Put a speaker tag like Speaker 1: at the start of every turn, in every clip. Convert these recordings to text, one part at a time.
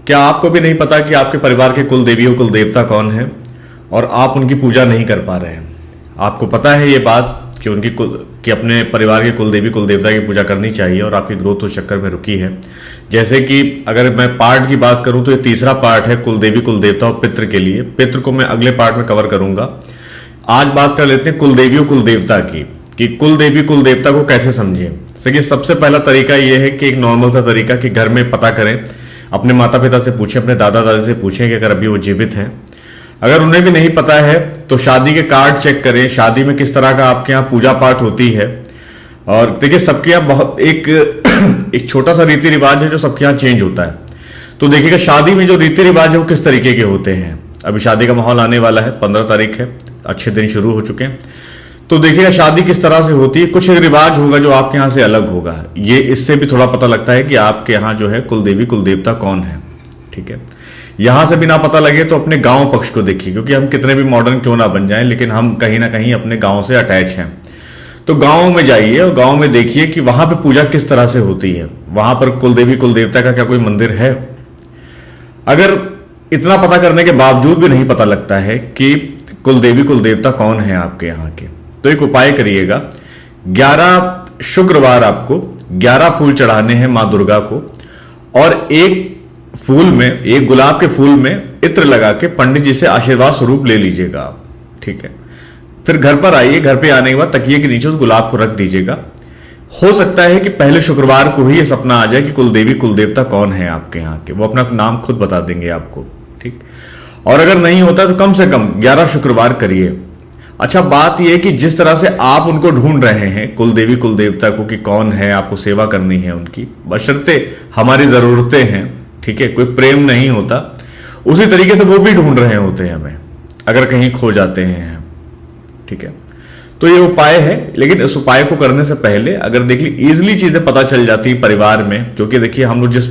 Speaker 1: क्या आपको भी नहीं पता कि आपके परिवार के कुल देवी और कुल देवता कौन है और आप उनकी पूजा नहीं कर पा रहे हैं? आपको पता है ये बात कि अपने परिवार के कुल देवी कुल देवता की पूजा करनी चाहिए और आपकी ग्रोथ उस चक्कर में रुकी है। जैसे कि अगर मैं पार्ट की बात करूं तो ये तीसरा पार्ट है कुल देवी कुल देवता और पितृ के लिए। पितृ को मैं अगले पार्ट में कवर करूंगा। आज बात कर लेते हैं कुल देवी और कुल देवता की, कि कुल देवी कुल देवता को कैसे समझें। देखिए, सबसे पहला तरीका यह है कि एक नॉर्मल सा तरीका कि घर में पता करें, अपने माता पिता से पूछें, अपने दादा दादी से पूछें कि अगर अभी वो जीवित हैं। अगर उन्हें भी नहीं पता है तो शादी के कार्ड चेक करें, शादी में किस तरह का आपके यहाँ पूजा पाठ होती है। और देखिए, सबके यहाँ बहुत एक छोटा सा रीति रिवाज है जो सबके यहाँ चेंज होता है। तो देखिएगा, शादी में जो रीति रिवाज है वो किस तरीके के होते हैं। अभी शादी का माहौल आने वाला है, 15 तारीख है, अच्छे दिन शुरू हो चुके हैं। तो देखिएगा शादी किस तरह से होती है। कुछ रिवाज होगा जो आपके यहाँ से अलग होगा। ये इससे भी थोड़ा पता लगता है कि आपके यहाँ जो है कुल देवी कुल देवता कौन है। ठीक है, यहां से भी ना पता लगे तो अपने गांव पक्ष को देखिए, क्योंकि हम कितने भी मॉडर्न क्यों ना बन जाएं, लेकिन हम कहीं ना कहीं अपने गांव से अटैच हैं। तो गांव में जाइए और गांव में देखिए कि वहां पे पूजा किस तरह से होती है। वहां पर कुल देवी कुल देवता का क्या कोई मंदिर है? अगर इतना पता करने के बावजूद भी नहीं पता लगता है कि कुल देवी कुल देवता कौन है आपके यहाँ के, तो एक उपाय करिएगा। 11 शुक्रवार आपको 11 फूल चढ़ाने हैं मां दुर्गा को, और एक गुलाब के फूल में इत्र लगा के पंडित जी से आशीर्वाद स्वरूप ले लीजिएगा आप। ठीक है, फिर घर पर आइए। घर पे आने के बाद तकिए के नीचे उस गुलाब को रख दीजिएगा। हो सकता है कि पहले शुक्रवार को ही ये सपना आ जाए कि कुल देवी कुल देवता कौन है आपके यहाँ के, वो अपना नाम खुद बता देंगे आपको। ठीक, और अगर नहीं होता तो कम से कम 11 शुक्रवार करिए। अच्छा, बात यह है कि जिस तरह से आप उनको ढूंढ रहे हैं कुल देवी कुल देवता को कि कौन है, आपको सेवा करनी है उनकी, बशर्ते हमारी जरूरतें हैं। ठीक है, कोई प्रेम नहीं होता, उसी तरीके से वो भी ढूंढ रहे होते हैं हमें, अगर कहीं खो जाते हैं। ठीक है, तो ये उपाय है। लेकिन इस उपाय को करने से पहले अगर देख ली इजिली चीजें पता चल जाती है परिवार में, क्योंकि देखिए हम लोग जिस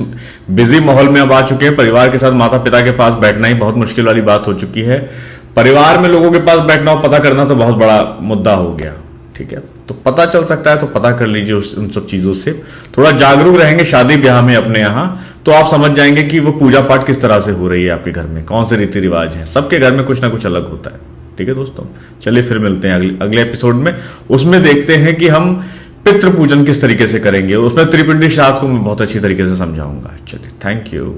Speaker 1: बिजी माहौल में अब आ चुके हैं, परिवार के साथ माता पिता के पास बैठना ही बहुत मुश्किल वाली बात हो चुकी है। परिवार में लोगों के पास बैठना और पता करना तो बहुत बड़ा मुद्दा हो गया। ठीक है, तो पता चल सकता है तो पता कर लीजिए उन सब चीजों से। थोड़ा जागरूक रहेंगे शादी ब्याह में अपने यहाँ, तो आप समझ जाएंगे कि वो पूजा पाठ किस तरह से हो रही है आपके घर में, कौन से रीति रिवाज है। सबके घर में कुछ ना कुछ अलग होता है। ठीक है दोस्तों, चलिए फिर मिलते हैं अगले एपिसोड में। उसमें देखते हैं कि हम पितृ पूजन किस तरीके से करेंगे, उसमें त्रिपिंडी श्राद्ध को मैं बहुत अच्छी तरीके से समझाऊंगा। चलिए, थैंक यू।